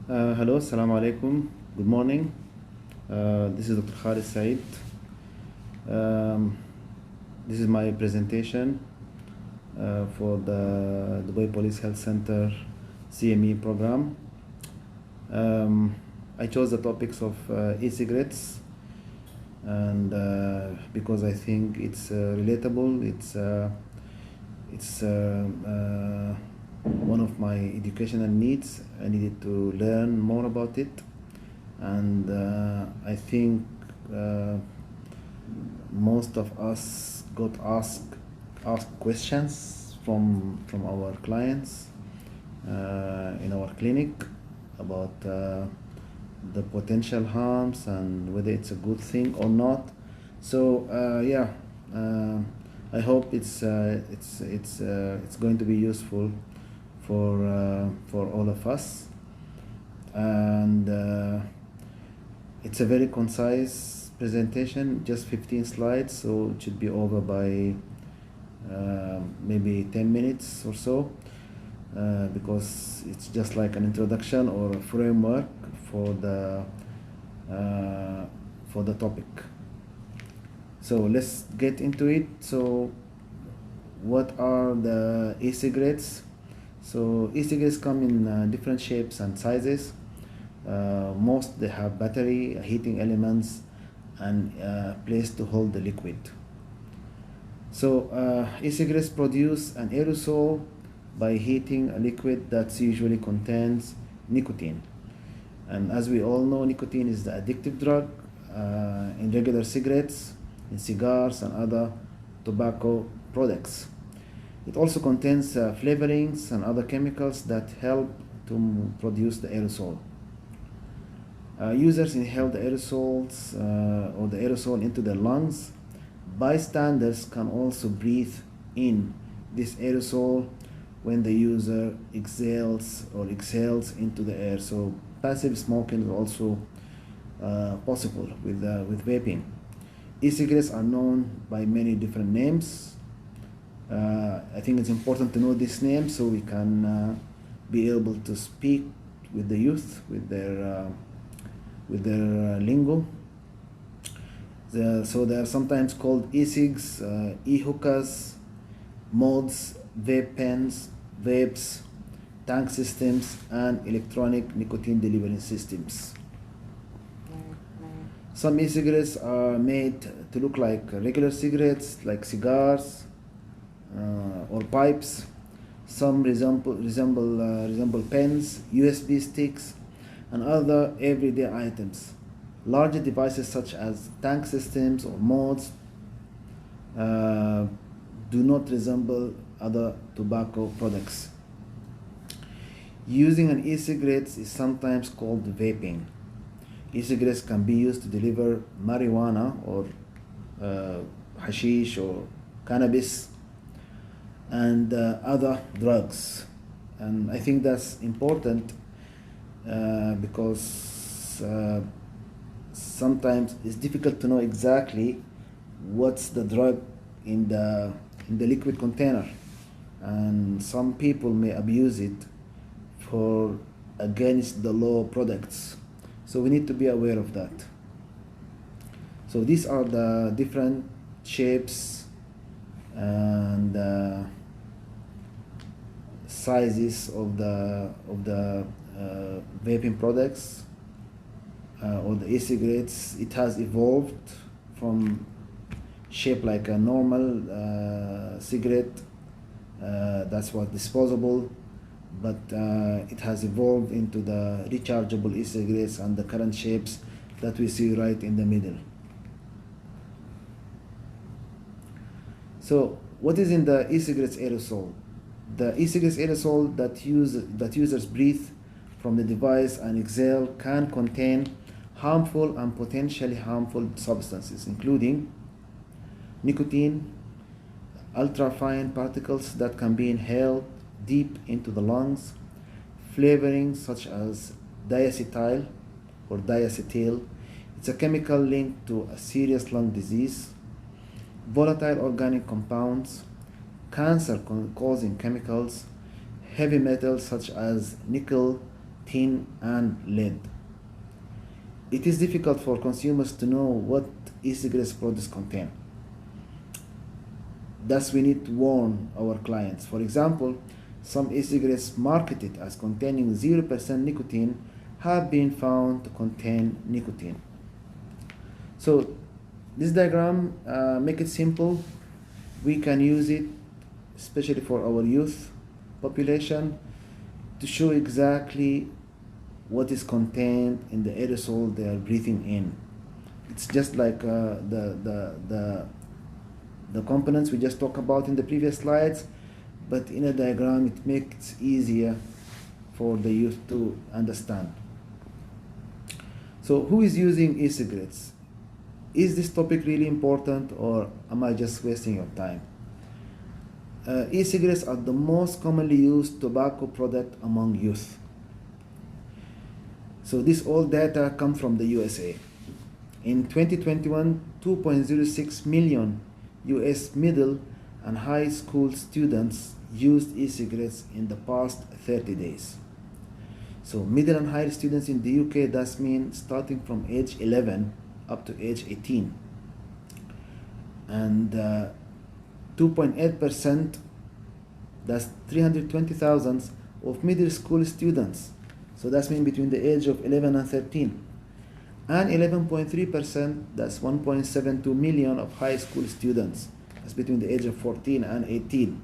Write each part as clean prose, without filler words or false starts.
Hello, assalamu alaikum. Good morning. This is Dr. Khalid Said. Um, this is my presentation for the Dubai Police Health Center CME program. I chose the topics of e-cigarettes and because I think it's relatable, it's one of my educational needs. I needed to learn more about it, and I think most of us got asked questions from our clients in our clinic about the potential harms and whether it's a good thing or not. So I hope it's going to be useful for all of us, and it's a very concise presentation, just 15 slides, so it should be over by maybe 10 minutes or so, because it's just like an introduction or a framework for the topic. So let's get into it. So what are the e-cigarettes? So e-cigarettes come in different shapes and sizes. Most they have battery, heating elements, and a place to hold the liquid. So e-cigarettes produce an aerosol by heating a liquid that usually contains nicotine. And as we all know, nicotine is the addictive drug in regular cigarettes, in cigars, and other tobacco products. It also contains flavorings and other chemicals that help to produce the aerosol. Users inhale the aerosols or the aerosol into their lungs. Bystanders can also breathe in this aerosol when the user exhales into the air. So passive smoking is also possible with vaping. E-cigarettes are known by many different names. I think it's important to know these names so we can be able to speak with the youth, with their lingo. So they are sometimes called e-cigs, e-hookahs, mods, vape pens, vapes, tank systems, and electronic nicotine delivery systems. Some e-cigarettes are made to look like regular cigarettes, like cigars or pipes. Some resemble pens, USB sticks, and other everyday items. Larger devices such as tank systems or mods do not resemble other tobacco products. Using an e-cigarette is sometimes called vaping. E-cigarettes can be used to deliver marijuana or hashish or cannabis and other drugs. And I think that's important because sometimes it's difficult to know exactly what's the drug in the liquid container, and some people may abuse it for against the law products. So we need to be aware of that. So these are the different shapes and sizes of the vaping products or the e-cigarettes. It has evolved from shape like a normal cigarette that's what disposable, but it has evolved into the rechargeable e-cigarettes and the current shapes that we see right in the middle. So what is in the e-cigarettes aerosol? The e-cigarettes aerosol that users breathe from the device and exhale can contain harmful and potentially harmful substances, including nicotine, ultrafine particles that can be inhaled deep into the lungs, flavorings such as diacetyl or diacetyl. It's a chemical linked to a serious lung disease, volatile organic compounds, cancer-causing chemicals, heavy metals such as nickel, tin, and lead. It is difficult for consumers to know what e-cigarettes products contain. Thus, we need to warn our clients. For example, some e-cigarettes marketed as containing 0% nicotine have been found to contain nicotine. So, this diagram, make it simple. We can use it especially for our youth population to show exactly what is contained in the aerosol they are breathing in. It's just like the components we just talked about in the previous slides, but in a diagram it makes it easier for the youth to understand. So who is using e-cigarettes? Is this topic really important, or am I just wasting your time? E-cigarettes are the most commonly used tobacco product among youth. So this all data come from the USA. In 2021, 2.06 million US middle and high school students used e-cigarettes in the past 30 days. So middle and high students in the UK, does mean starting from age 11 up to age 18. And 2.8%, that's 320,000 of middle school students. So that's mean between the age of 11 and 13. And 11.3%, that's 1.72 million of high school students. That's between the age of 14 and 18.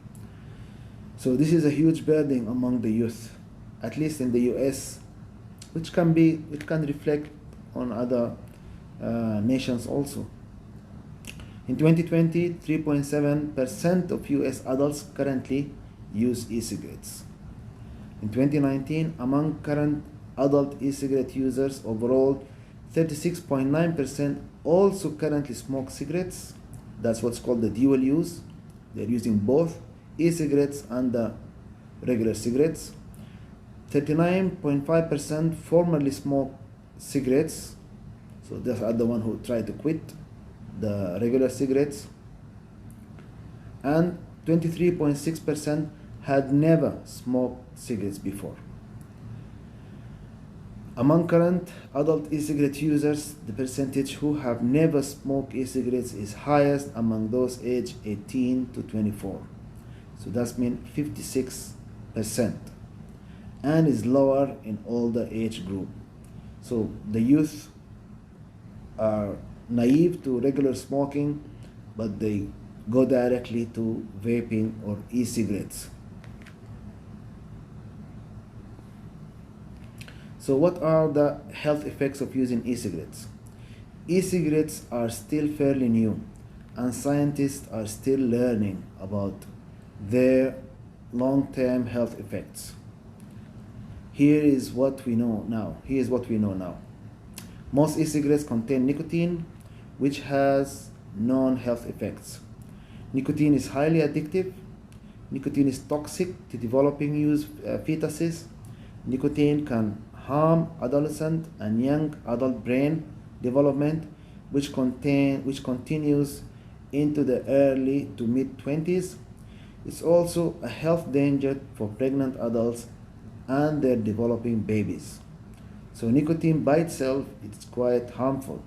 So this is a huge burden among the youth, at least in the US, which can reflect on other nations also. In 2020, 3.7% of US adults currently use e-cigarettes. In 2019, among current adult e-cigarette users overall, 36.9% also currently smoke cigarettes. That's what's called the dual use. They're using both e-cigarettes and the regular cigarettes. 39.5% formerly smoked cigarettes. So those are the ones who try to quit the regular cigarettes. And 23.6% had never smoked cigarettes before. Among current adult e-cigarette users, the percentage who have never smoked e-cigarettes is highest among those aged 18 to 24. So that's mean 56%, and is lower in older age group. So the youth are naive to regular smoking, but they go directly to vaping or e-cigarettes. So what are the health effects of using e-cigarettes? E-cigarettes are still fairly new, and scientists are still learning about their long-term health effects. Here is what we know now. Most e-cigarettes contain nicotine, which has known health effects. Nicotine is highly addictive. Nicotine is toxic to developing fetuses. Nicotine can harm adolescent and young adult brain development, which continues into the early to mid-20s. It's also a health danger for pregnant adults and their developing babies. So nicotine by itself, it's quite harmful.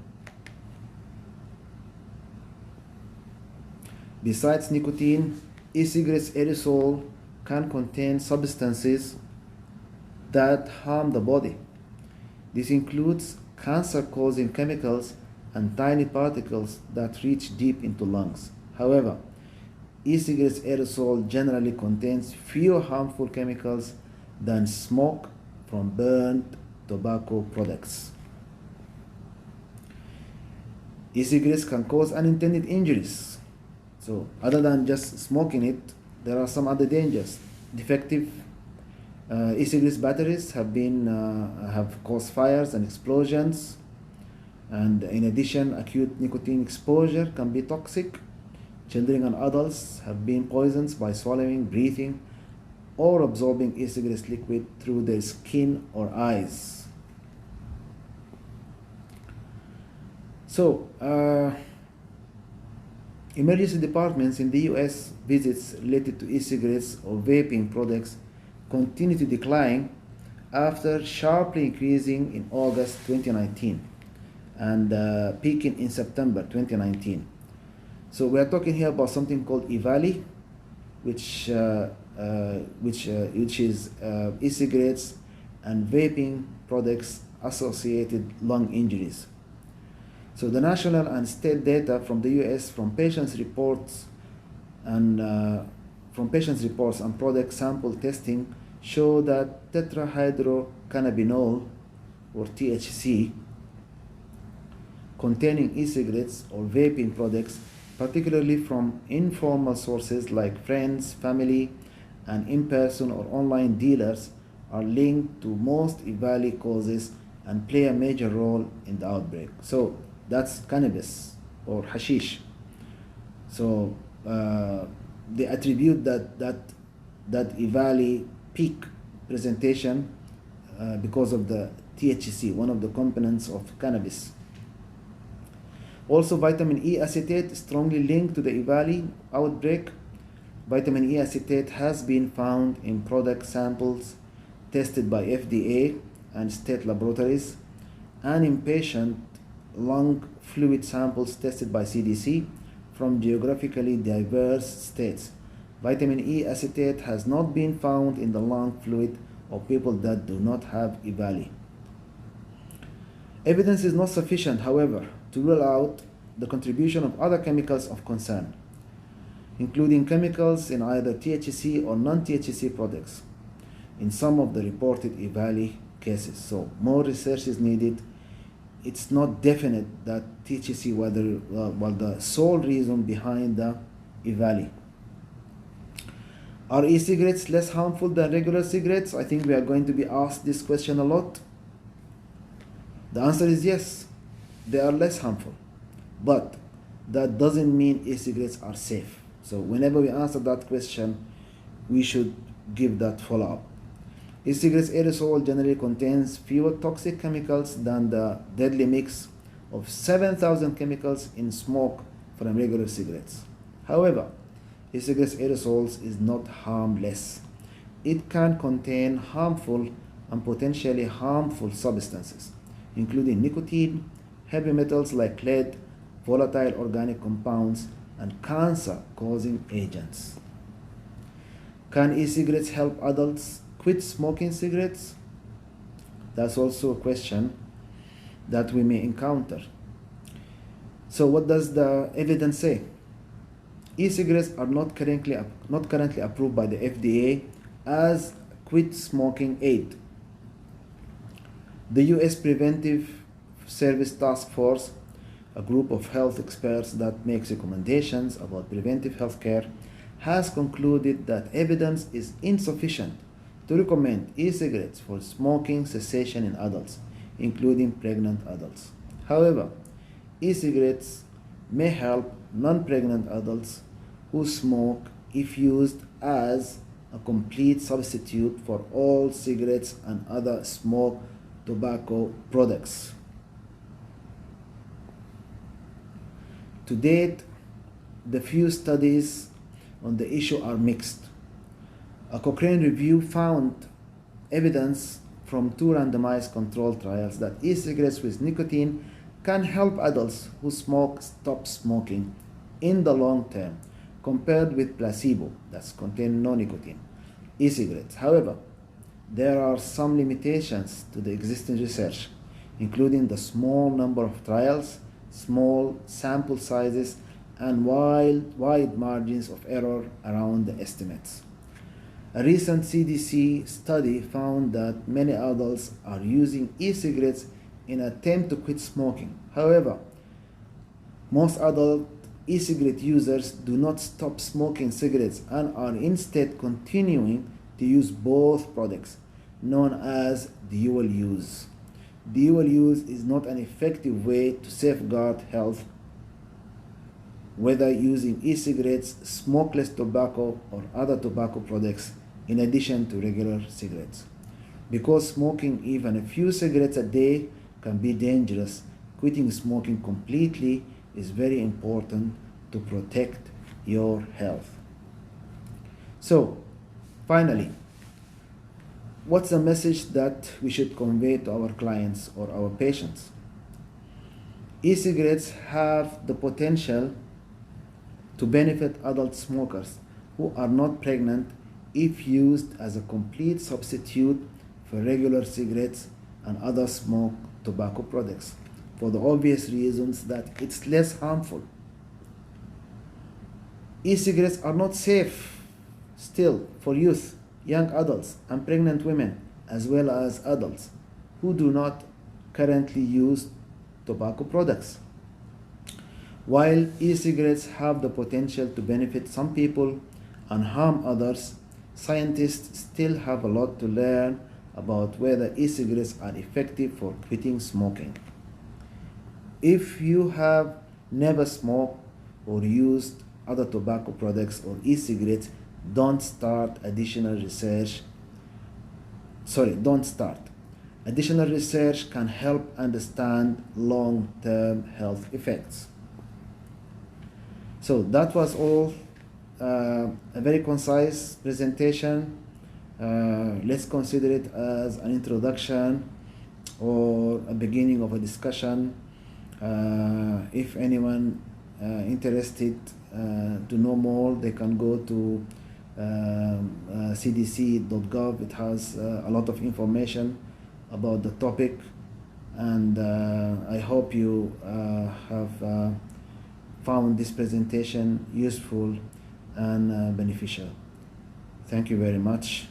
Besides nicotine, e-cigarettes aerosol can contain substances that harm the body. This includes cancer-causing chemicals and tiny particles that reach deep into lungs. However, e-cigarettes aerosol generally contains fewer harmful chemicals than smoke from burnt tobacco products. E-cigarettes can cause unintended injuries. So other than just smoking it, there are some other dangers. Defective e-cigarettes batteries have caused fires and explosions, and in addition, acute nicotine exposure can be toxic. Children and adults have been poisoned by swallowing, breathing, or absorbing e-cigarettes liquid through their skin or eyes. So, emergency departments in the US visits related to e-cigarettes or vaping products continue to decline after sharply increasing in August 2019 and peaking in September 2019. So we are talking here about something called EVALI, which is e-cigarettes and vaping products associated lung injuries. So the national and state data from the US from patients reports and product sample testing show that tetrahydrocannabinol, or THC, containing e-cigarettes or vaping products, particularly from informal sources like friends, family, and in-person or online dealers, are linked to most EVALI causes and play a major role in the outbreak. So that's cannabis or hashish. So they attribute that EVALI peak presentation because of the THC, one of the components of cannabis. Also, vitamin E acetate is strongly linked to the EVALI outbreak. Vitamin E acetate has been found in product samples tested by FDA and state laboratories and in patient lung fluid samples tested by CDC from geographically diverse states. Vitamin E acetate has not been found in the lung fluid of people that do not have EVALI. Evidence is not sufficient, however, to rule out the contribution of other chemicals of concern, including chemicals in either THC or non-THC products in some of the reported EVALI cases. So more research is needed. It's not definite that THC was the sole reason behind the EVALI. Are e-cigarettes less harmful than regular cigarettes? I think we are going to be asked this question a lot. The answer is yes, they are less harmful. But that doesn't mean e-cigarettes are safe. So whenever we answer that question, we should give that follow-up. E-cigarettes aerosol generally contains fewer toxic chemicals than the deadly mix of 7,000 chemicals in smoke from regular cigarettes. However, e-cigarettes aerosols is not harmless. It can contain harmful and potentially harmful substances, including nicotine, heavy metals like lead, volatile organic compounds, and cancer-causing agents. Can e-cigarettes help adults quit smoking cigarettes? That's also a question that we may encounter. So what does the evidence say? E-cigarettes are not currently approved by the FDA as quit smoking aid. The US Preventive Service Task Force, a group of health experts that makes recommendations about preventive health care, has concluded that evidence is insufficient to recommend e-cigarettes for smoking cessation in adults, including pregnant adults. However, e-cigarettes may help non-pregnant adults who smoke if used as a complete substitute for all cigarettes and other smoke tobacco products. To date, the few studies on the issue are mixed. A Cochrane review found evidence from 2 randomized controlled trials that e-cigarettes with nicotine can help adults who smoke stop smoking in the long term compared with placebo that contain no nicotine e-cigarettes. However, there are some limitations to the existing research, including the small number of trials, small sample sizes, and wide margins of error around the estimates. A recent CDC study found that many adults are using e-cigarettes in an attempt to quit smoking. However, most adult e-cigarette users do not stop smoking cigarettes and are instead continuing to use both products, known as dual use. Dual use is not an effective way to safeguard health, whether using e-cigarettes, smokeless tobacco, or other tobacco products in addition to regular cigarettes. Because smoking even a few cigarettes a day can be dangerous, quitting smoking completely is very important to protect your health. So, finally, what's the message that we should convey to our clients or our patients? E-cigarettes have the potential to benefit adult smokers who are not pregnant if used as a complete substitute for regular cigarettes and other smoke tobacco products, for the obvious reasons that it's less harmful. E-cigarettes are not safe still for youth, young adults, and pregnant women, as well as adults who do not currently use tobacco products. While e-cigarettes have the potential to benefit some people and harm others, scientists still have a lot to learn about whether e-cigarettes are effective for quitting smoking. If you have never smoked or used other tobacco products or e-cigarettes, don't start. Additional research can help understand long-term health effects. So that was all, a very concise presentation. Let's consider it as an introduction or a beginning of a discussion. If anyone interested to know more, they can go to cdc.gov. It has a lot of information about the topic, and I hope you have found this presentation useful and beneficial. Thank you very much.